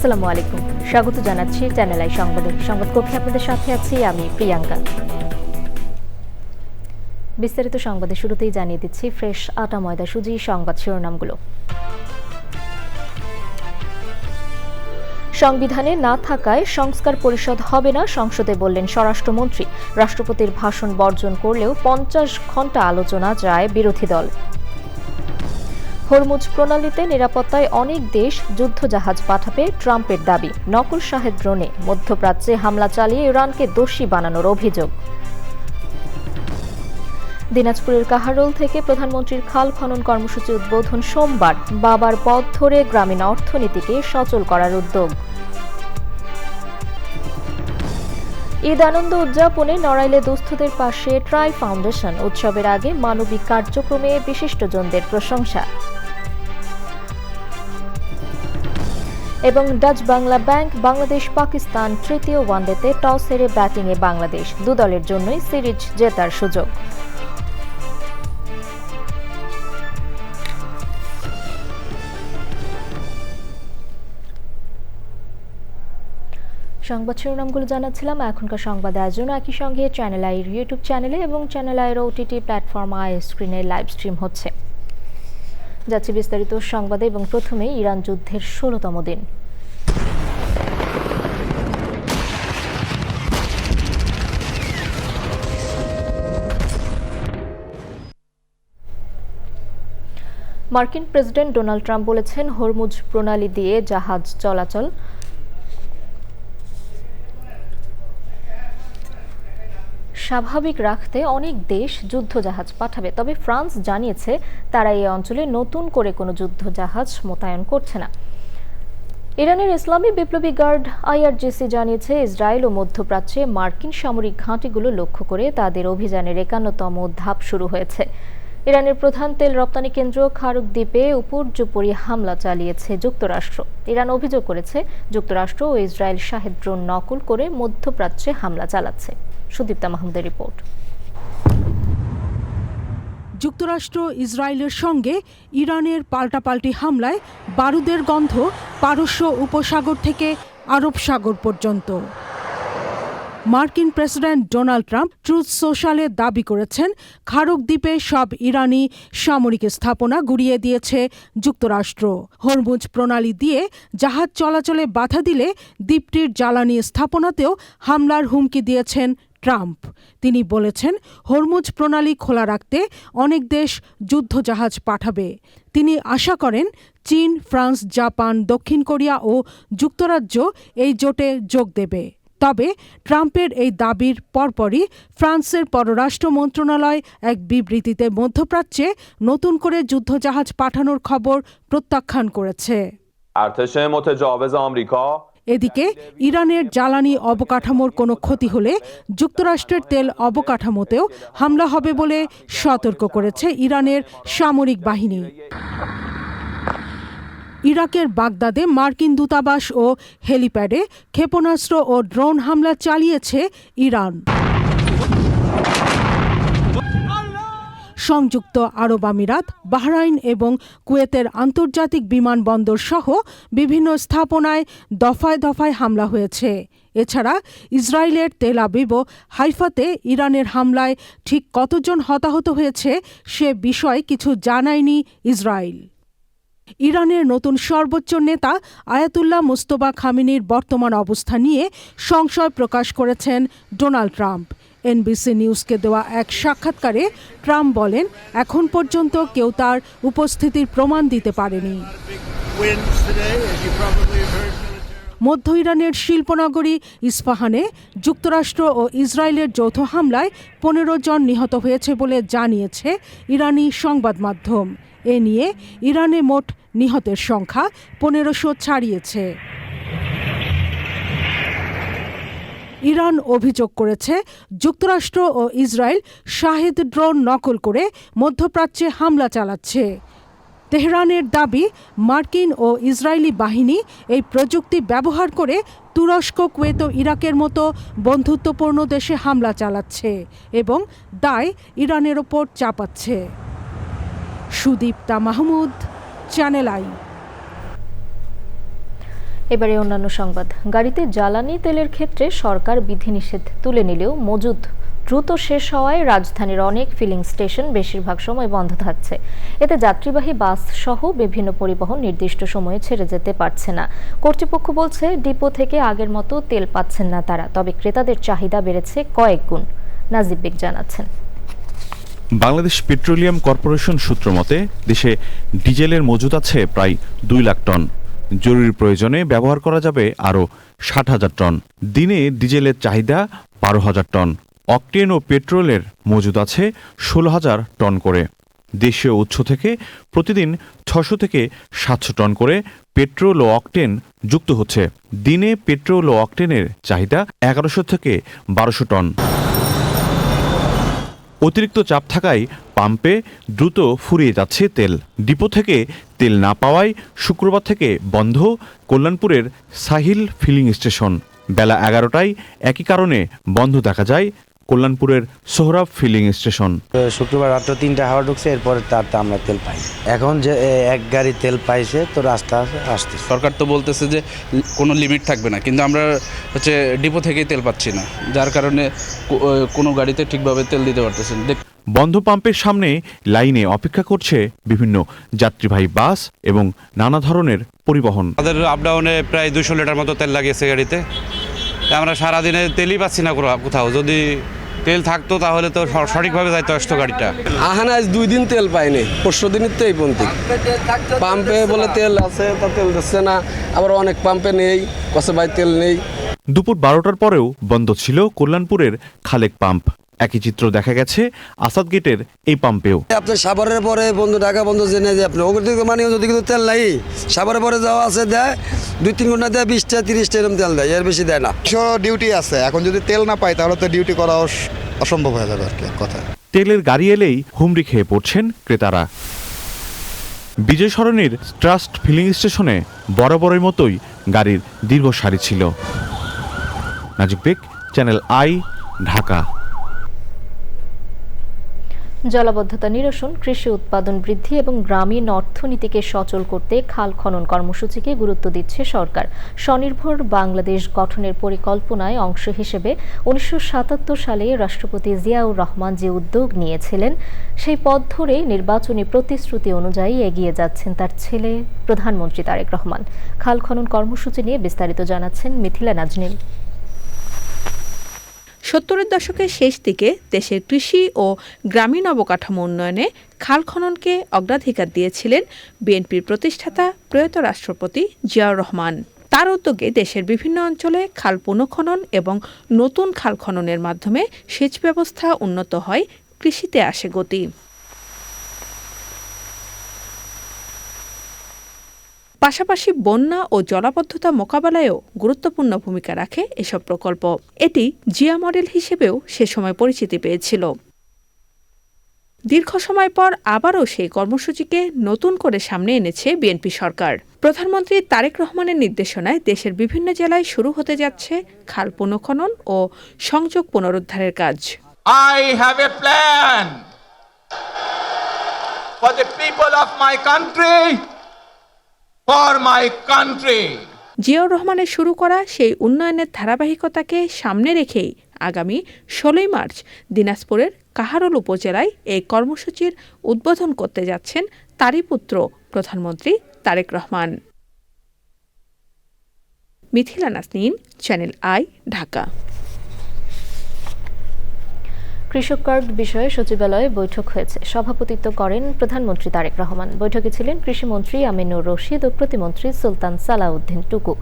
আসসালামু আলাইকুম, স্বাগত জানাচ্ছি চ্যানেল আই সংবাদে। সংবাদ কক্ষে আপনাদের সাথে আছি আমি প্রিয়াঙ্কা। বিস্তারিত সংবাদে শুরুতেই জানিয়ে দিচ্ছি ফ্রেশ আটা ময়দা সুজি সংবাদ শিরোনামগুলো। সংবিধানে না থাকায় সংস্কার পরিষদ হবে না, সংসদে বললেন স্বরাষ্ট্রমন্ত্রী। রাষ্ট্রপতির ভাষণ বর্জন করলেও 50 ঘণ্টা আলোচনা যায় বিরোধী দল। হরমুজ প্রণালীতে নিরাপত্তায় অনেক দেশ যুদ্ধজাহাজ পাঠাবে, ট্রাম্পের দাবি। নকল শাহেদ ড্রোনে মধ্যপ্রাচ্যে হামলা চালিয়ে ইরানকে দোষী বানানোর অভিযোগ। দিনাজপুরের কাহারোল থেকে প্রধানমন্ত্রীর খাল খনন কর্মসূচি উদ্বোধন সোমবার। বাবার পথ ধরে গ্রামীণ অর্থনীতিকে সচল করার উদ্যোগ। ঈদ আনন্দ উদযাপনে নড়াইলে দুস্থদের পাশে ট্রাই ফাউন্ডেশন। উৎসবের আগে মানবিক কার্যক্রমে বিশিষ্টজনদের প্রশংসা। এবং ডাচ বাংলা ব্যাংক বাংলাদেশ পাকিস্তান তৃতীয় ওয়ানডেতে টস হেরে ব্যাটিংয়ে বাংলাদেশ। দু দলের জন্যই সিরিজ জেতার সুযোগ। সংবাদ শিরোনামগুলো জানাচ্ছিলাম। এখনকার সংবাদ আয়োজন একই সঙ্গে চ্যানেল আইয়ের ইউটিউব চ্যানেলে এবং চ্যানেল আইয়ের ওটিটি প্ল্যাটফর্ম আই স্ক্রিনে লাইভ স্ট্রিম হচ্ছে। যাচ্ছে বিস্তারিত সংবাদে এবং প্রথমেই ইরান যুদ্ধের 16তম দিন। মার্কিন প্রেসিডেন্ট ডোনাল্ড ট্রাম্প বলেছেন, হরমুজ প্রণালী দিয়ে জাহাজ চলাচল স্বাভাবিক রাখতে অনেক দেশ যুদ্ধজাহাজ পাঠাবে। তবে ফ্রান্স জানিয়েছে তারা এই অঞ্চলে নতুন করে কোনো যুদ্ধজাহাজ মোতায়েন করছে না। ইরানের ইসলামী বিপ্লবী গার্ড আইআরজিসি জানিয়েছে, ইসরায়েল ও মধ্যপ্রাচ্যে মার্কিন সামরিক ঘাঁটিগুলো লক্ষ্য করে তাদের অভিযানের 51তম ধাপ শুরু হয়েছে। ইরানের প্রধান তেল রপ্তানি কেন্দ্র খারুক দ্বীপে উপর্যুপরি হামলা চালিয়েছে যুক্তরাষ্ট্র। ইরান অভিযোগ করেছে যুক্তরাষ্ট্র ও ইসরায়েল শাহেদ ড্রোন নকল করে মধ্যপ্রাচ্যে হামলা চালাচ্ছে। সুদীপ্তা মাহমুদের রিপোর্ট। যুক্তরাষ্ট্র ইসরায়েলের সঙ্গে ইরানের পাল্টাপাল্টি হামলায় বারুদের গন্ধ পারস্য উপসাগর থেকে আরব সাগর পর্যন্ত। মার্কিন প্রেসিডেন্ট ডোনাল্ড ট্রাম্প ট্রুথ সোশ্যালে দাবি করেছেন, খারুক দ্বীপে সব ইরানি সামরিক স্থাপনা গুড়িয়ে দিয়েছে যুক্তরাষ্ট্র। হরমুজ প্রণালী দিয়ে জাহাজ চলাচলে বাধা দিলে দ্বীপটির জ্বালানি স্থাপনাতেও হামলার হুমকি দিয়েছেন ট্রাম্প। তিনি বলেছেন, হরমুজ প্রণালী খোলা রাখতে অনেক দেশ যুদ্ধজাহাজ পাঠাবে। তিনি আশা করেন চীন, ফ্রান্স, জাপান, দক্ষিণ কোরিয়া ও যুক্তরাজ্য এই জোটে যোগ দেবে। তবে ট্রাম্পের এই দাবির পরপরই ফ্রান্সের পররাষ্ট্র মন্ত্রণালয় এক বিবৃতিতে মধ্যপ্রাচ্যে নতুন করে যুদ্ধজাহাজ পাঠানোর খবর প্রত্যাখ্যান করেছে। এদিকে ইরানের জ্বালানি অবকাঠামোর কোনো ক্ষতি হলে যুক্তরাষ্ট্রের তেল অবকাঠামোতেও হামলা হবে বলে সতর্ক করেছে ইরানের সামরিক বাহিনী। ইরাকের বাগদাদে মার্কিন দূতাবাস ও হেলিপ্যাডে ক্ষেপণাস্ত্র ও ড্রোন হামলা চালিয়েছে ইরান। সংযুক্ত আরব আমিরাত, বাহরাইন এবং কুয়েতের আন্তর্জাতিক বিমানবন্দর সহ বিভিন্ন স্থাপনায় দফায় দফায় হামলা হয়েছে। এছাড়া ইসরায়েলের তেল আবিব ও হাইফাতে ইরানের হামলায় ঠিক কতজন হতাহত হয়েছে সে বিষয়ে কিছু জানায়নি ইসরায়েল। ইরানের নতুন সর্বোচ্চ নেতা আয়াতুল্লাহ মুস্তফা খামেনির বর্তমান অবস্থা নিয়ে সংশয় প্রকাশ করেছেন ডোনাল্ড ট্রাম্প। এনবিসি নিউজকে দেওয়া এক সাক্ষাৎকারে ট্রাম্প বলেন, এখন পর্যন্ত কেউ তার উপস্থিতির প্রমাণ দিতে পারেনি। মধ্য ইরানের শিল্পনগরী ইস্পাহানে যুক্তরাষ্ট্র ও ইসরায়েলের যৌথ হামলায় 15 জন নিহত হয়েছে বলে জানিয়েছে ইরানি সংবাদ মাধ্যম। এ নিয়ে ইরানে মোট নিহতের সংখ্যা 1500 ছাড়িয়েছে। ইরান অভিযোগ করেছে, যুক্তরাষ্ট্র ও ইসরায়েল শাহেদ ড্রোন নকল করে মধ্যপ্রাচ্যে হামলা চালাচ্ছে। তেহরানের দাবি, মার্কিন ও ইসরায়েলি বাহিনী এই প্রযুক্তি ব্যবহার করে তুরস্ক, কুয়েত ও ইরাকের মতো বন্ধুত্বপূর্ণ দেশে হামলা চালাচ্ছে এবং দায় ইরানের ওপর চাপাচ্ছে। সুদীপ্তা মাহমুদ, চ্যানেল আই। এবারে অন্যান্য সংবাদ। গাড়িতে জ্বালানি তেলের ক্ষেত্রে সরকার বিধিনিষেধ তুলে নিলেও মজুদ দ্রুত শেষ হওয়ায় রাজধানীর অনেক ফিলিং স্টেশন বেশিরভাগ সময় বন্ধ থাকছে। এতে যাত্রীবাহী বাস সহ বিভিন্ন পরিবহন নির্দিষ্ট সময়ে ছেড়ে যেতে পারছে না। কর্তৃপক্ষ বলছে ডিপো থেকে আগের মতো তেল পাচ্ছেন না তারা, তবে ক্রেতাদের চাহিদা বেড়েছে কয়েক গুণ। নাজিব বেগ জানাচ্ছেন। বাংলাদেশ পেট্রোলিয়াম কর্পোরেশন সূত্র মতে দেশে ডিজেলের মজুদ আছে প্রায় 2 লাখ টন। জরুরি প্রয়োজনে ব্যবহার করা যাবে আরও 60,000 টন। দিনে ডিজেলের চাহিদা 12,000 টন। অকটেন ও পেট্রোলের মজুদ আছে 16,000 টন করে। দেশীয় উৎস থেকে প্রতিদিন 600 থেকে 700 টন করে পেট্রোল ও অকটেন যুক্ত হচ্ছে। দিনে পেট্রোল ও অকটেনের চাহিদা 1100 থেকে 1200 টন। অতিরিক্ত চাপ থাকায় পাম্পে দ্রুত ফুরিয়ে যাচ্ছে তেল। ডিপো থেকে তেল না পাওয়ায় শুক্রবার থেকে বন্ধ কল্যাণপুরের সাহিল ফিলিং স্টেশন। বেলা 11টায় একই কারণে বন্ধ দেখা যায় কল্যাণপুরের সোহরাব ফিলিং স্টেশন। শুক্রবার রাত্র 3টা হাওয়া ঢুকছে, এরপরে তার আমরা তেল পাই। এখন যে এক গাড়ি তেল পাইছে তো রাস্তা আসছে। সরকার তো বলতেছে যে কোনো লিমিট থাকবে না, কিন্তু আমরা ডিপো থেকেই তেল পাচ্ছি না, যার কারণে কোনো গাড়িতে ঠিকভাবে তেল দিতে পারতেছেন। বন্ধ পাম্পের সামনে লাইনে অপেক্ষা করছে বিভিন্ন যাত্রীবাহী বাস এবং নানা ধরনের পরিবহন। আমাদের আপডাউনে প্রায় 200 লিটার মতো তেল লাগিয়েছে গাড়িতে। আমরা সারাদিনে তেলই পাচ্ছি না কোথাও। যদি তেল থাকতো তাহলে তো সঠিকভাবে যাইতো আসতো গাড়িটা। আহানা আজ 2 দিন তেল পাইনি, পরশু দিনের তো এই পন্থী পাম্পে বলে তেল আছে, তা তেল দিচ্ছে না। আবার অনেক পাম্পে নেই, কসে ভাই তেল নেই। দুপুর 12টার পরেও বন্ধ ছিল কল্যাণপুরের খালেক পাম্প। একই চিত্র দেখা গেছে আসাদ গেটের এই পাম্পেও। আপনার সাভারের পরে বন্ধু, ঢাকা বন্ধ জেনে যে আপনি ওগুলো মানে যদি কিন্তু তেল নাই, সাভারের পরে যাওয়া আছে দেয় 2-3 ঘন্টা দেয় 20টা 30টা এরকম তেল দেয়, এর বেশি দেয় না। ডিউটি আছে, এখন যদি তেল না পাই তাহলে তো ডিউটি করা অসম্ভব হয়ে যাবে আর কি কথা। তেলের গাড়ি এলেই হুমড়ি খেয়ে পড়ছেন ক্রেতারা। বিজয় সরণির ট্রাস্ট ফিলিং স্টেশনে বরাবরের মতোই গাড়ির দীর্ঘ সারি ছিল। নাজিব বেগ, চ্যানেল আই, ঢাকা। জলাবদ্ধতা নিরসন, কৃষি উৎপাদন বৃদ্ধি এবং গ্রামীণ অর্থনীতিকে সচল করতে খাল খনন কর্মসূচিকে গুরুত্ব দিচ্ছে সরকার। স্বনির্ভর বাংলাদেশ গঠনের পরিকল্পনায় অংশ হিসেবে 1977 সালে রাষ্ট্রপতি জিয়াউর রহমান যে উদ্যোগ নিয়েছিলেন, সেই পথ ধরে নির্বাচনী প্রতিশ্রুতি অনুযায়ী এগিয়ে যাচ্ছেন তার ছেলে প্রধানমন্ত্রী তারেক রহমান। খাল খনন কর্মসূচি নিয়ে বিস্তারিত জানাচ্ছেন মিথিলা নাজনীন। 70-এর দশকের শেষ দিকে দেশের কৃষি ও গ্রামীণ অবকাঠামো উন্নয়নে খাল খননকে অগ্রাধিকার দিয়েছিলেন বিএনপির প্রতিষ্ঠাতা প্রয়াত রাষ্ট্রপতি জিয়াউর রহমান। তার উদ্যোগে দেশের বিভিন্ন অঞ্চলে খাল পুনঃখনন এবং নতুন খাল খননের মাধ্যমে সেচ ব্যবস্থা উন্নত হয়, কৃষিতে আসে গতি। পাশাপাশি বন্যা ও জলাবদ্ধতা মোকাবেলায়ও গুরুত্বপূর্ণ ভূমিকা রাখে এসব প্রকল্প। এটি জিয়া মডেল হিসেবেও সে সময় পরিচিতি পেয়েছিল। দীর্ঘ সময় পর আবারও সেই কর্মসূচিকে নতুন করে সামনে এনেছে বিএনপি সরকার। প্রধানমন্ত্রী তারেক রহমানের নির্দেশনায় দেশের বিভিন্ন জেলায় শুরু হতে যাচ্ছে খাল পুনঃখনন ও সংযোগ পুনরুদ্ধারের কাজ। I have a plan for the people of my country. For my country. Ziaur রহমানের শুরু করা সেই উন্নয়নের ধারাবাহিকতাকে সামনে রেখেই আগামী 16 মার্চ দিনাজপুরের কাহারোল উপজেলায় এই কর্মসূচির উদ্বোধন করতে যাচ্ছেন তারই পুত্র প্রধানমন্ত্রী তারেক রহমান। মিথিলা নাজনীন, চ্যানেল আই, ঢাকা। কৃষক কার্ড বিষয়ে সচিবালয়ে বৈঠক হয়েছে। সভাপতিত্ব করেন প্রধানমন্ত্রী তারেক রহমান। বৈঠকে ছিলেন কৃষিমন্ত্রী আমিনুর রশিদ ও প্রতিমন্ত্রী সুলতান সালাউদ্দিন টুকু।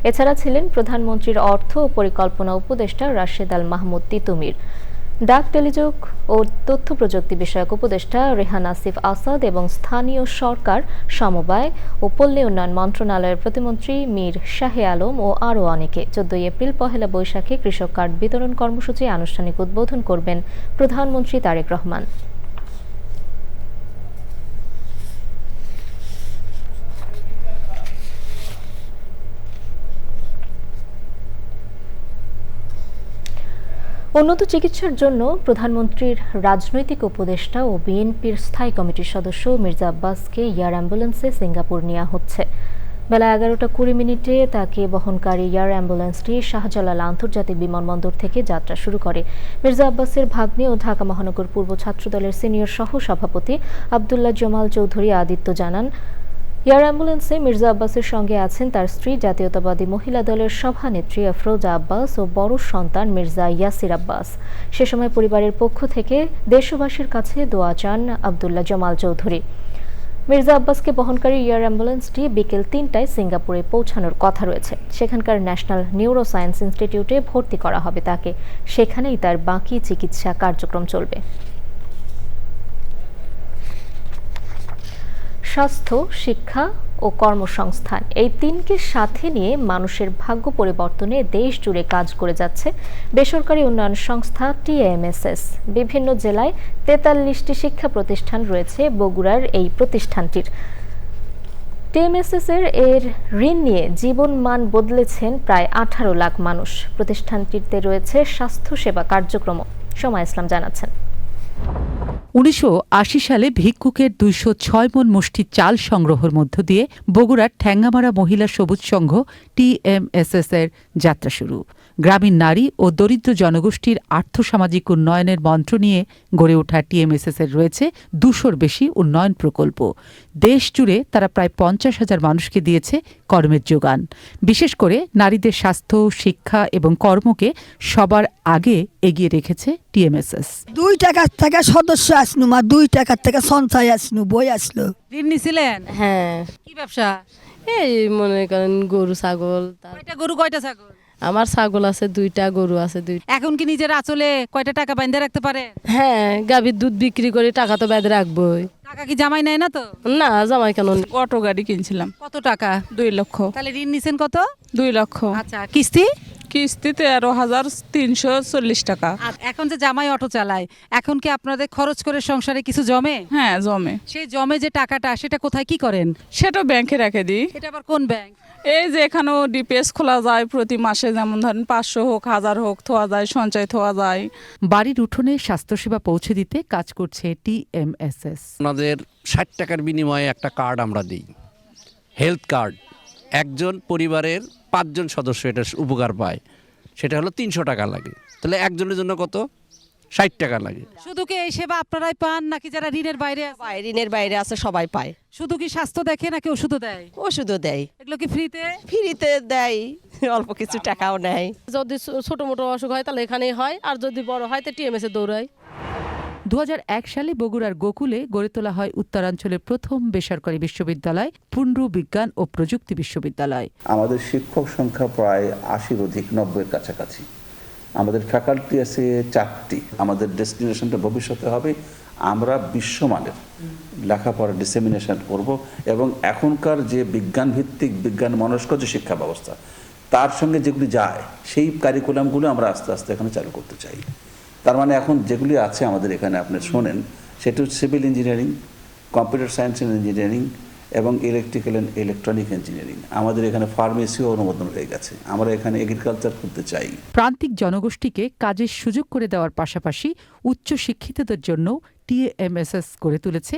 এছাড়া ছিলেন প্রধানমন্ত্রীর অর্থ ও পরিকল্পনা উপদেষ্টা রাশেদ আল মাহমুদ তিতুমির, ডাক, টেলিযোগ ও তথ্য প্রযুক্তি বিষয়ক উপদেষ্টা রেহান আসিফ আসাদ এবং স্থানীয় সরকার, সমবায় ও পল্লী উন্নয়ন মন্ত্রণালয়ের প্রতিমন্ত্রী মীর শাহে আলম ও আরও অনেকে। 14 এপ্রিল পহেলা বৈশাখে কৃষক কার্ড বিতরণ কর্মসূচি আনুষ্ঠানিক উদ্বোধন করবেন প্রধানমন্ত্রী তারেক রহমান। উন্নত চিকিৎসার জন্য প্রধানমন্ত্রীর রাজনৈতিক উপদেষ্টা ও বিএনপির স্থায়ী কমিটির সদস্য মির্জা আব্বাসকে এয়ার অ্যাম্বুলেন্সে সিঙ্গাপুর নেওয়া হচ্ছে। বেলা 11:20 তাকে বহনকারী এয়ার অ্যাম্বুলেন্সটি শাহজালাল আন্তর্জাতিক বিমানবন্দর থেকে যাত্রা শুরু করে। মির্জা আব্বাসের ভাগ্নে ও ঢাকা মহানগর পূর্ব ছাত্রদলের সিনিয়র সহ সভাপতি আব্দুল্লাহ জামাল চৌধুরী আদিত্য জানান, এয়ার অ্যাম্বুলেন্সে মির্জা আব্বাসের সঙ্গে আছেন তার স্ত্রী জাতীয়তাবাদী মহিলা দলের সভানেত্রী আফরোজা আব্বাস ও বড় সন্তান মির্জা ইয়াসির আব্বাস। সে সময় পরিবারের পক্ষ থেকে দেশবাসীর কাছে দোয়া চান আব্দুল্লাহ জামাল চৌধুরী। মির্জা আব্বাসকে বহনকারী এয়ার অ্যাম্বুলেন্সটি বিকেল 3টায় সিঙ্গাপুরে পৌঁছানোর কথা রয়েছে। সেখানকার ন্যাশনাল নিউরো সায়েন্স ইনস্টিটিউটে ভর্তি করা হবে তাকে। সেখানেই তার বাকি চিকিৎসা কার্যক্রম চলবে। স্বাস্থ্য, শিক্ষা ও কর্মসংস্থান এই তিনকে সাথে নিয়ে মানুষের ভাগ্য পরিবর্তনে দেশ জুড়ে কাজ করে যাচ্ছে বেসরকারি উন্নয়ন সংস্থা TMSS। বিভিন্ন জেলায় 43টি শিক্ষা প্রতিষ্ঠান রয়েছে বগুড়ার এই প্রতিষ্ঠানটির। TMSS এর ঋণ নিয়ে জীবন মান বদলেছেন প্রায় 18 লাখ মানুষ। প্রতিষ্ঠানটিতে রয়েছে স্বাস্থ্যসেবা কার্যক্রমও। সময় ইসলাম জানাচ্ছেন। 1980 সালে ভিক্ষুকের 206 মণ মুষ্টি চাল সংগ্রহের মধ্য দিয়ে বগুড়ার ঠ্যাঙ্গামারা মহিলা সবুজ সংঘ TMSS এর যাত্রা শুরু। গ্রামীণ নারী ও দরিদ্র জনগোষ্ঠীর আর্থসামাজিক উন্নয়নের মন্ত্র নিয়ে গড়ে ওঠা TMSS এর রয়েছে 200-র বেশি উন্নয়ন প্রকল্প। দেশ জুড়ে তারা প্রায় 50,000 মানুষকে দিয়েছে কর্মের যোগান। বিশেষ করে নারীদের স্বাস্থ্য, শিক্ষা এবং কর্মকে সবার আগে এগিয়ে রেখেছে TMSS। 2 টাকা থেকে সদস্য আসনু, মা 2 টাকা থেকে সঞ্চয় আসনু, বই আসলো। ঋণ নিছিলেন? হ্যাঁ। কি ব্যবসা? এই মনে করেন গরু ছাগল। কয়টা গরু, কয়টা ছাগল? আমার ছাগল আছে 2টা, গরু আছে 2টা। এখন কি নিজের আঁচলে কয়টা টাকা বাইন্ধে রাখতে পারে? হ্যাঁ, গাভীর দুধ বিক্রি করে টাকা তো বেঁধে রাখবোই। টাকা কি জামাই নেয় না তো? না, জামাই কেন? অটো গাড়ি কিনছিলাম। কত টাকা? 2 লক্ষ। তাহলে ঋণ নিছেন কত? 2 লক্ষ। আচ্ছা, কিস্তি? কিস্তি 13,340 টাকা। এখন যে জামাই অটো চালায়, এখন কি আপনাদের খরচ করে সংসারে কিছু জমে? হ্যাঁ, জমে। সেই জমে যে টাকাটা, সেটা কোথায় কি করেন? সেটা ব্যাংকে রেখে দিই। এটা আবার কোন ব্যাংক? এই যে এখানেও ডিপিএস খোলা যায় প্রতি মাসে, যেমন ধরেন 500 হোক, 1000 হোক, থোয়া যায়, সঞ্চয় থোয়া যায়। বাড়ির উঠোনে স্বাস্থ্যসেবা পৌঁছে দিতে কাজ করছে TMSS। আমাদের 60 টাকার বিনিময়ে একটা কার্ড আমরা দিই, হেলথ কার্ড। একজন পরিবারের 5 জন সদস্য এটা উপকার পায়। সেটা হলো 300 টাকা লাগে। তাহলে একজনের জন্য কত? 60 টাকা লাগে। শুধু কি এই সেবা আপনারাই পান নাকি যারা ঋণের বাইরে আছে? ঋণের বাইরে আছে সবাই পায়। শুধু কি স্বাস্থ্য দেখে নাকি ওষুধও দেয়? ওষুধও দেয়। এগুলো কি ফ্রিতে? ফ্রিতে দেয়, অল্প কিছু টাকাও নেয়। যদি ছোট মোটো অসুখ হয় তাহলে এখানেই হয়, আর যদি বড় হয় তো TMS এ দৌড়ায়। 2001 সালে বগুড়ার গোকুলে গড়ে তোলা হয় উত্তরাঞ্চলের প্রথম বেসরকারি বিশ্ববিদ্যালয় পুন্ড্রু বিজ্ঞান ও প্রযুক্তি বিশ্ববিদ্যালয়। আমাদের শিক্ষক সংখ্যা প্রায় 80-র অধিক, 90-এর কাছাকাছি। আমাদের ফ্যাকাল্টি আছে 4টি। আমাদের ডেস্টিনেশনটা ভবিষ্যতে হবে আমরা বিশ্বমানের লেখাপড়া ডিসেমিনেশন করব, এবং এখনকার যে বিজ্ঞান ভিত্তিক, বিজ্ঞান মনস্ক যে শিক্ষা ব্যবস্থা, তার সঙ্গে যেগুলি যায় সেই কারিকুলামগুলো আমরা আস্তে আস্তে এখানে চালু করতে চাই। তার মানে এখন যেগুলি আছে আমাদের এখানে, আপনি শোনেন, সেটা হচ্ছে civil engineering, computer science and engineering এবং ইলেকট্রিক্যাল অ্যান্ড ইলেকট্রনিক ইঞ্জিনিয়ারিং। আমাদের এখানে ফার্মেসিও অনুমোদন হয়ে গেছে। আমরা এখানে এগ্রিকালচার করতে চাই। প্রান্তিক জনগোষ্ঠীকে কাজের সুযোগ করে দেওয়ার পাশাপাশি উচ্চ শিক্ষিতদের জন্য TMSS গড়ে তুলেছে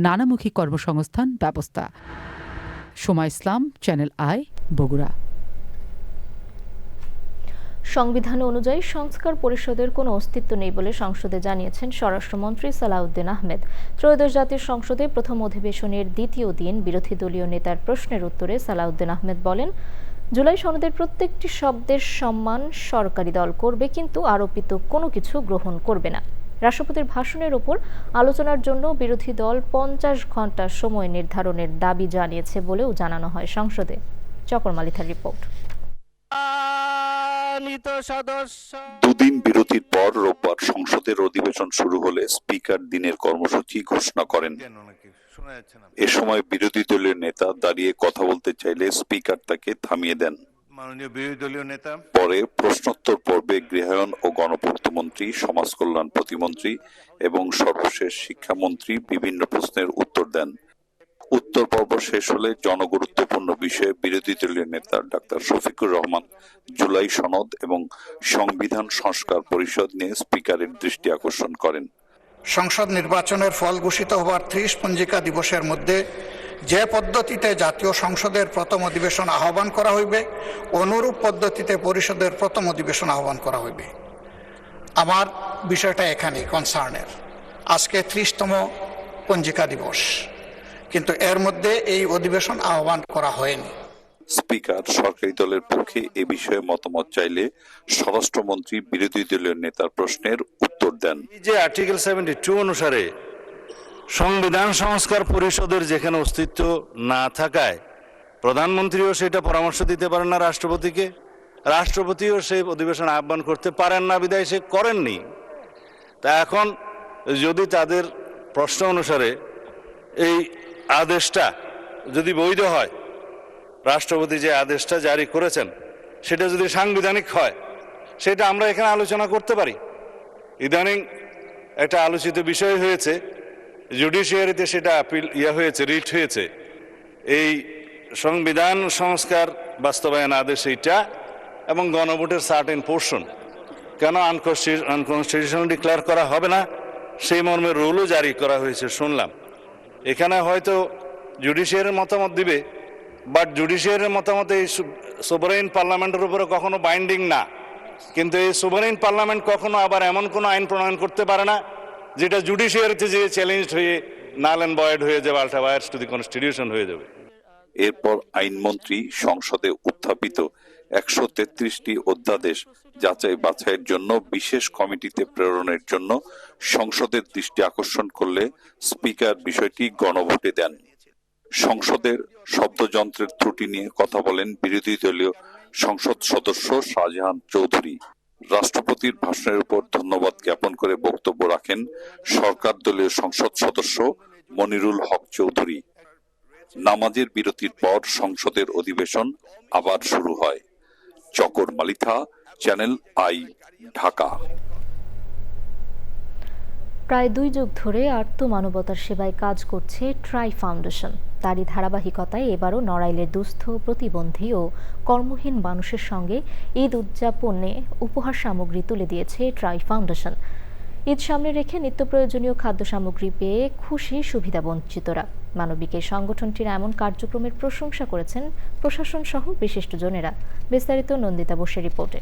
নানামুখী কর্মসংস্থান ব্যবস্থা। সময় ইসলাম, চ্যানেল আই, বগুড়া। সংবিধান অনুযায়ী সংস্কার পরিষদের কোনো অস্তিত্ব নেই বলে সংসদে জানিয়েছেন স্বরাষ্ট্রমন্ত্রী সালাউদ্দিন আহমেদ। ত্রয়োদশ জাতীয় সংসদে প্রথম অধিবেশনের দ্বিতীয় দিন বিরোধী দলীয় নেতার প্রশ্নের উত্তরে সালাউদ্দিন আহমেদ বলেন, জুলাই সনদের প্রত্যেকটি শব্দের সম্মান সরকারি দল করবে, কিন্তু আরোপিত কোনো কিছু গ্রহণ করবে না। রাষ্ট্রপতির ভাষণের উপর আলোচনার জন্য বিরোধী দল 50 ঘণ্টা সময় নির্ধারণের দাবি জানিয়েছে বলেও জানানো হয় সংসদে। চকর মালিথার রিপোর্ট। দুদিন বিরতির পর রোববার সংসদের অধিবেশন শুরু হলে স্পিকার দিনের কর্মসূচি ঘোষণা করেন। এ সময় বিরোধী দলীয় নেতা দাঁড়িয়ে কথা বলতে চাইলে স্পিকার তাকে থামিয়ে দেন। পরে প্রশ্নোত্তর পর্বে গৃহায়ন ও গণপূর্ত মন্ত্রী, সমাজ কল্যাণ প্রতিমন্ত্রী এবং সর্বশেষ শিক্ষামন্ত্রী বিভিন্ন প্রশ্নের উত্তর দেন। উত্তর পর্ব শেষ হলে জনগুরুত্বপূর্ণ বিষয়ে বিরোধী দলীয় নেতা ডাক্তার শফিকুর রহমান জুলাই সনদ এবং সংবিধান সংস্কার পরিষদ নিয়ে স্পিকারের দৃষ্টি আকর্ষণ করেন। সংসদ নির্বাচনের ফল ঘোষিত হওয়ার 30 পঞ্জিকা দিবসের মধ্যে যে পদ্ধতিতে জাতীয় সংসদের প্রথম অধিবেশন আহ্বান করা হইবে অনুরূপ পদ্ধতিতে পরিষদের প্রথম অধিবেশন আহ্বান করা হইবে। আমার বিষয়টা এখানেই কনসার্নের। আজকে 30তম পঞ্জিকা দিবস, কিন্তু এর মধ্যে এই অধিবেশন আহ্বান করা হয়নি। স্পিকার সরকারি দলের পক্ষে এ বিষয়ে মতামত চাইলে স্বরাষ্ট্রমন্ত্রী বিরোধী দলীয় নেতার প্রশ্নের উত্তর দেন। যে আর্টিকেল 72 অনুসারে সংবিধান সংস্কার পরিষদের যেখানে অস্তিত্ব না থাকায় প্রধানমন্ত্রীও সেটা পরামর্শ দিতে পারেন না রাষ্ট্রপতিকে, রাষ্ট্রপতিও সেই অধিবেশন আহ্বান করতে পারেন না, বিধায় সে করেননি। তা এখন যদি তাদের প্রশ্ন অনুসারে এই আদেশটা যদি বৈধ হয়, রাষ্ট্রপতি যে আদেশটা জারি করেছেন সেটা যদি সাংবিধানিক হয়, সেটা আমরা এখানে আলোচনা করতে পারি। ইদানিং একটা আলোচিত বিষয় হয়েছে, জুডিশিয়ারিতে সেটা আপিল হয়েছে, রিট হয়েছে, এই সংবিধান সংস্কার বাস্তবায়ন আদেশ এইটা এবং গণভোটের সার্টেন পোর্শন কেন আনকনস্টিটিউশনাল ডিক্লেয়ার করা হবে না, সেই মর্মে রুলও জারি করা হয়েছে শুনলাম। এখানে হয়তো জুডিশিয়ারির মতামত দিবে, বাট জুডিশিয়ারির মতামত এই সোভারেইন পার্লামেন্টের উপরে কখনো বাইন্ডিং না। কিন্তু এই সোভারেইন পার্লামেন্ট কখনো আবার এমন কোনো আইন প্রণয়ন করতে পারে না যেটা জুডিশিয়ারিতে যে চ্যালেঞ্জড হয়ে নাল অ্যান্ড ভয়েড হয়ে যাবে, আল্টারভায়ার্স টু দি কনস্টিটিউশন হয়ে যাবে। এরপর আইনমন্ত্রী সংসদে উত্থাপিত 133টি অধ্যাদেশ যাচাই বাছাইয়ের জন্য বিশেষ কমিটিতে প্রেরণের জন্য সংসদের দৃষ্টি আকর্ষণ করলে স্পিকার বিষয়টি গণভোটে দেন। সংসদের শব্দযন্ত্রের ত্রুটি নিয়ে কথা বলেন বিরোধী দলীয় সংসদ সদস্য শাহজাহান চৌধুরী। রাষ্ট্রপতির ভাষণের উপর ধন্যবাদ জ্ঞাপন করে বক্তব্য রাখেন সরকার দলীয় সংসদ সদস্য মনিরুল হক চৌধুরী। নামাজের বিরতির পর সংসদের অধিবেশন আবার শুরু হয়। চকর মালিথা, চ্যানেল আই, ঢাকা। প্রায় 2 যুগ ধরে আর্তমানবতার সেবায় কাজ করছে ট্রাই ফাউন্ডেশন। তারই ধারাবাহিকতায় এবারও নড়াইলের দুস্থ, প্রতিবন্ধী ও কর্মহীন মানুষের সঙ্গে ঈদ উদযাপনে উপহার সামগ্রী তুলে দিয়েছে ট্রাই ফাউন্ডেশন। ঈদ সামনে রেখে নিত্য প্রয়োজনীয় খাদ্য সামগ্রী পেয়ে খুশি সুবিধাবঞ্চিতরা। মানবিক এই সংগঠনটির এমন কার্যক্রমের প্রশংসা করেছেন প্রশাসন সহ বিশিষ্টজনেরা। বিস্তারিত নন্দিতা বসের রিপোর্টে।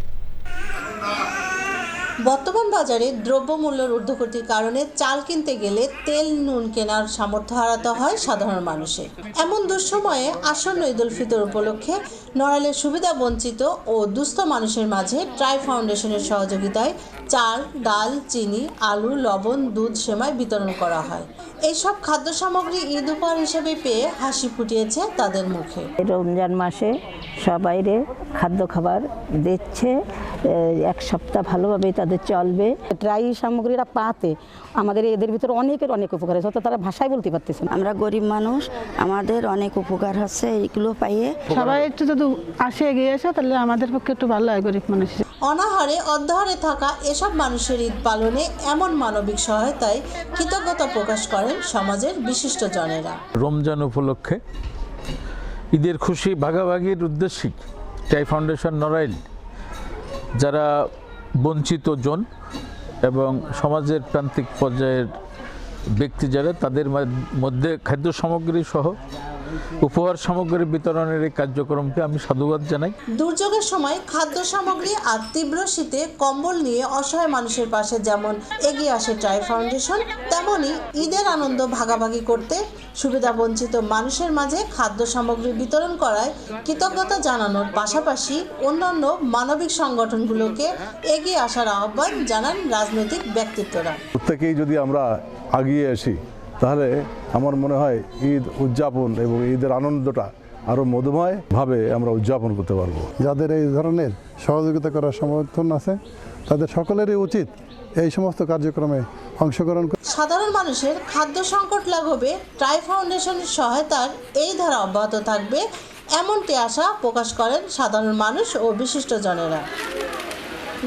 বর্তমান বাজারে দ্রব্যমূল্যের ঊর্ধ্বগতির কারণে চাল কিনতে গেলে তেল নুন কেনার সামর্থ্য হারাতে হয় সাধারণ মানুষের। এমন দুঃসময়ে আসন্ন ঈদ উল ফিতর উপলক্ষে নড়াইলের সুবিধা বঞ্চিত ও দুস্থ মানুষের মাঝে ট্রাই ফাউন্ডেশনের সহযোগিতায় চাল, ডাল, চিনি, আলু, লবণ, দুধ, সেমাই বিতরণ করা হয়। এইসব খাদ্য সামগ্রী ঈদ উপহার হিসেবে পেয়ে হাসি ফুটিয়েছে তাদের মুখে। রমজান মাসে সবাইরে খাদ্য খাবার দিচ্ছে, এক সপ্তাহ ভালোভাবে তাদের চলবে। ট্রাই সামগ্রীরা পাতে আমাদের এদের ভিতরে অনেকের অনেক উপকার হয়েছে, তারা ভাষায় বলতে পারতেছে না। আমরা গরিব মানুষ, আমাদের অনেক উপকার হচ্ছে এইগুলো পাইয়ে। সবাই একটু যদি আসে এগিয়ে আসে তাহলে আমাদের পক্ষে একটু ভালো হয় গরিব মানুষ। অনাহারে অধ্যহারে থাকা এসব মানুষের ঈদ পালনে এমন মানবিক সহায়তায় কৃতজ্ঞতা প্রকাশ করেন সমাজের বিশিষ্টজনেরা। রমজান উপলক্ষে ঈদের খুশি ভাগাভাগির উদ্দেশ্যে ট্রাই ফাউন্ডেশন নড়াইল যারা বঞ্চিত জন এবং সমাজের প্রান্তিক পর্যায়ের ব্যক্তি যারা, তাদের মধ্যে খাদ্য সামগ্রী সহ উপহার সামগ্রী বিতরণের এই কার্যক্রমকে আমি সাধুবাদ জানাই। দুর্যোগের সময় খাদ্য সামগ্রী আর তীব্র শীতে কম্বল নিয়ে অসহায় মানুষের পাশে যেমন এগিয়ে আসে ট্রাই ফাউন্ডেশন, তেমনি ঈদের আনন্দ ভাগাভাগি করতে সুবিধাবঞ্চিত মানুষের মাঝে খাদ্য সামগ্রী বিতরণ করায় কৃতজ্ঞতা জানানোর পাশাপাশি অন্যান্য মানবিক সংগঠনগুলোকে এগিয়ে আসার আহ্বান জানান রাজনৈতিক ব্যক্তিত্বরা। প্রত্যেকেই যদি আমরা এগিয়ে আসি তাহলে আমার মনে হয় ঈদ উদযাপন এবং ঈদের আনন্দটা আরও মধুময়ভাবে আমরা উদযাপন করতে পারবো। যাদের এই ধরনের সহযোগিতা করার সমর্থন আছে তাদের সকলেরই উচিত এই সমস্ত কার্যক্রমে অংশগ্রহণ করা। সাধারণ মানুষের খাদ্য সংকট লাঘবে ট্রাই ফাউন্ডেশনের সহায়তার এই ধারা অব্যাহত থাকবে এমনটি আশা প্রকাশ করেন সাধারণ মানুষ ও বিশিষ্টজনেরা।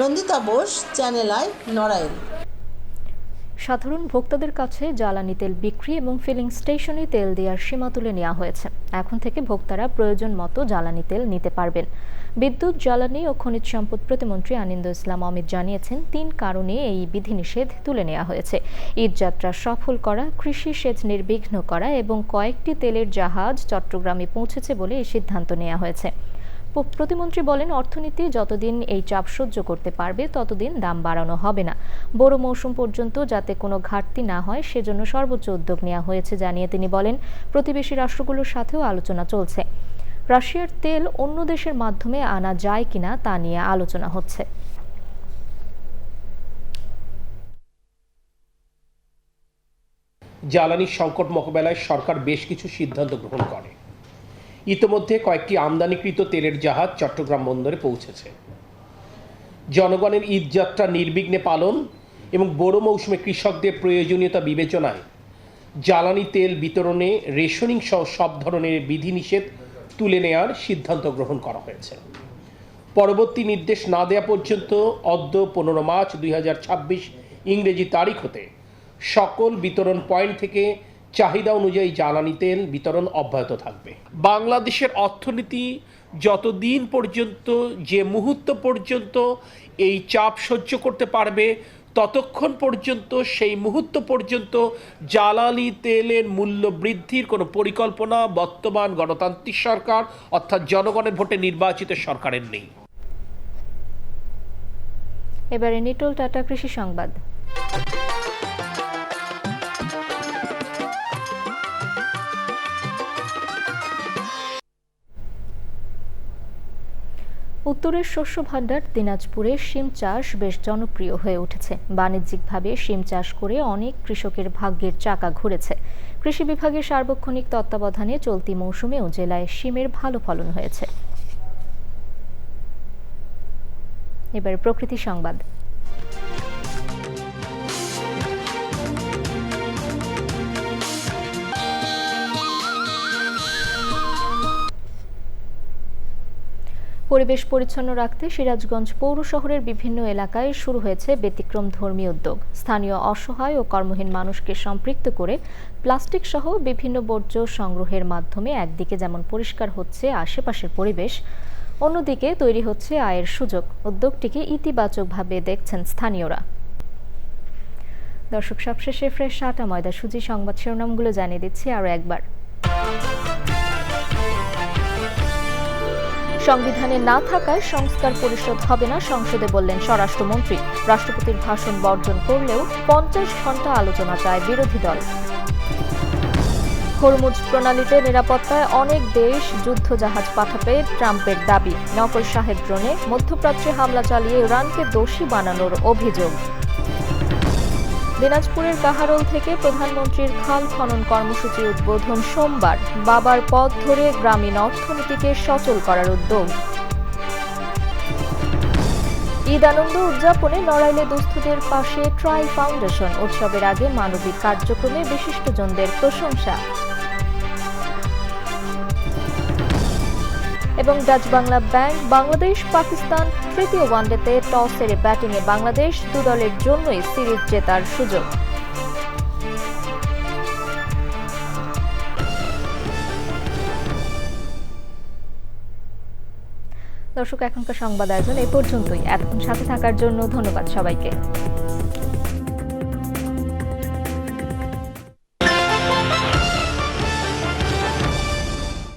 নন্দিতা বোস, চ্যানেল আই, নড়াইল। সাধারণ ভোক্তাদের কাছে জ্বালানি তেল বিক্রি এবং ফিলিং স্টেশনে তেল দেওয়ার সীমা তুলে নেওয়া হয়েছে। এখন থেকে ভোক্তারা প্রয়োজন মতো জ্বালানি তেল নিতে পারবেন। বিদ্যুৎ, জ্বালানি ও খনিজ সম্পদ প্রতিমন্ত্রী আনিন্দ ইসলাম অমিত জানিয়েছেন ৩ কারণে এই বিধিনিষেধ তুলে নেওয়া হয়েছে। ঈদযাত্রা সফল করা, কৃষি সেচ নির্বিঘ্ন করা এবং কয়েকটি তেলের জাহাজ চট্টগ্রামে পৌঁছেছে বলে এই সিদ্ধান্ত নেওয়া হয়েছে। প্রতিমন্ত্রী বলেন, অর্থনীতি যতদিন এই চাপ সহ্য করতে পারবে ততদিন দাম বাড়ানো হবে না। বড় মৌসুম পর্যন্ত যাতে কোনো ঘাটতি না হয় সেজন্য সর্বোচ্চ উদ্যোগ নেওয়া হয়েছে জানিয়ে তিনি বলেন, প্রতিবেশী রাষ্ট্রগুলোর সাথেও আলোচনা চলছে। রাশিয়ার তেল অন্য দেশের মাধ্যমে আনা যায় কিনা তা নিয়ে আলোচনা হচ্ছে। জ্বালানি সংকট মোকাবেলায় সরকার বেশ কিছু সিদ্ধান্ত গ্রহণ করে। ইতোমধ্যে কয়েকটি আমদানিকৃত তেলের জাহাজ চট্টগ্রাম বন্দরে পৌঁছেছে। জনগণের ঈদযাত্রা নির্বিঘ্নে পালন এবং বড় মৌসুমে কৃষকদের প্রয়োজনীয়তা বিবেচনায় জ্বালানি তেল বিতরণে রেশনিং সহ সব ধরনের বিধিনিষেধ তুলে নেওয়ার সিদ্ধান্ত গ্রহণ করা হয়েছে। পরবর্তী নির্দেশ না দেওয়া পর্যন্ত অদ্য 15 মার্চ 2026 ইংরেজি তারিখ হতে সকল বিতরণ পয়েন্ট থেকে চাহিদা অনুযায়ী জ্বালানি তেল বিতরণ অব্যাহত থাকবে। বাংলাদেশের অর্থনীতি যতদিন পর্যন্ত, যে মুহূর্ত পর্যন্ত এই চাপ সহ্য করতে পারবে ততক্ষণ পর্যন্ত, সেই মুহূর্ত পর্যন্ত জ্বালানি তেলের মূল্য বৃদ্ধির কোনো পরিকল্পনা বর্তমান গণতান্ত্রিক সরকার অর্থাৎ জনগণের ভোটে নির্বাচিত সরকারের নেই। এবারে নিটোল টাটা কৃষি সংবাদ। উত্তরের শস্য ভাণ্ডার দিনাজপুরে শিম চাষ বেশ জনপ্রিয় হয়ে উঠেছে। বাণিজ্যিকভাবে শিম চাষ করে অনেক কৃষকের ভাগ্যের চাকা ঘুরেছে। কৃষি বিভাগের সার্বক্ষণিক তত্ত্বাবধানে চলতি মৌসুমেও জেলায় শিমের ভালো ফলন হয়েছে। এবার প্রকৃতি সংবাদ। পরিবেশ পরিচ্ছন্ন রাখতে সিরাজগঞ্জ পৌর শহরের বিভিন্ন এলাকায় শুরু হয়েছে ব্যতিক্রম ধর্মী উদ্যোগ। স্থানীয় অসহায় ও কর্মহীন মানুষকে সম্পৃক্ত করে প্লাস্টিক সহ বিভিন্ন বর্জ্য সংগ্রহের মাধ্যমে একদিকে যেমন পরিষ্কার হচ্ছে আশেপাশের পরিবেশ, অন্যদিকে তৈরি হচ্ছে আয়ের সুযোগ। উদ্যোগটিকে ইতিবাচকভাবে দেখছেন স্থানীয়রা। দর্শক, সবশেষে ফ্রেশ আটা ময়দা সুজি সংবাদ শিরোনামগুলো জানিয়ে দিচ্ছি আরও একবার। সংবিধানে না থাকায় সংস্কার পরিষদ হবে না, সংসদে বললেন স্বরাষ্ট্রমন্ত্রী। রাষ্ট্রপতির ভাষণ বর্জন করলেও 50 ঘণ্টা আলোচনা চায় বিরোধী দল। হরমুজ প্রণালীতে নিরাপত্তায় অনেক দেশ যুদ্ধ জাহাজ পাঠাবে ট্রাম্পের দাবি। নকল শাহেদ ড্রোনে মধ্যপ্রাচ্যে হামলা চালিয়ে ইরানকে দোষী বানানোর অভিযোগ। দিনাজপুরের কাহারোল থেকে প্রধানমন্ত্রীর খাল খনন কর্মসূচি উদ্বোধন সোমবার। বাবার পথ ধরে গ্রামীণ অর্থনীতিকে সচল করার উদ্যোগ। ঈদ আনন্দ উদযাপনে নড়াইলে দুস্থদের পাশে ট্রাই ফাউন্ডেশন। উৎসবের আগে মানবিক কার্যক্রমে বিশিষ্টজনদের প্রশংসা। এবং ডাচ বাংলা ব্যাংক বাংলাদেশ পাকিস্তান তৃতীয় ওয়ানডেতে টস হেরে ব্যাটিংয়ে বাংলাদেশ, দু দলের জন্যই সিরিজ জেতার সুযোগ। দর্শক, এখনকার সংবাদ আয়োজন এ পর্যন্তই। এতক্ষণ সাথে থাকার জন্য ধন্যবাদ সবাইকে।